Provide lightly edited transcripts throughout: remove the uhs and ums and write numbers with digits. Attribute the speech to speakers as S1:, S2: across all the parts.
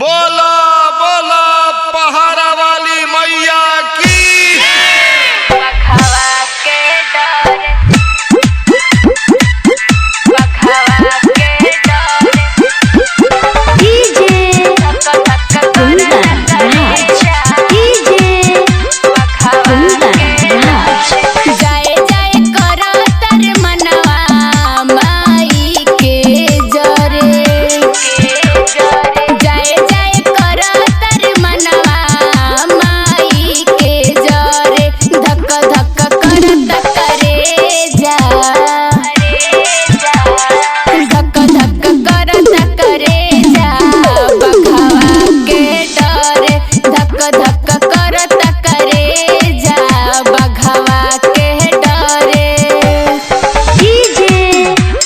S1: बोलो बोलो पहाड़ा वाली मैया की।
S2: बघवा के डरे, बघवा के डरे,
S3: डीजे
S2: धक धक
S3: कुंदन राज, डीजे
S2: बघवा के
S3: राज।
S2: जय जय करो तर मनवा माई के जरे, जय जय करो तर मनवा माई के जरे, धक धक करत करे जा, धक धक करत करे जा, बघवा के डरे, धक धक करत करे जा, बघवा के डरे,
S3: डीजे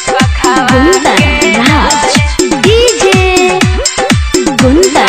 S2: बघवा
S3: कुंदन
S2: के
S3: राज, डीजे कुंदन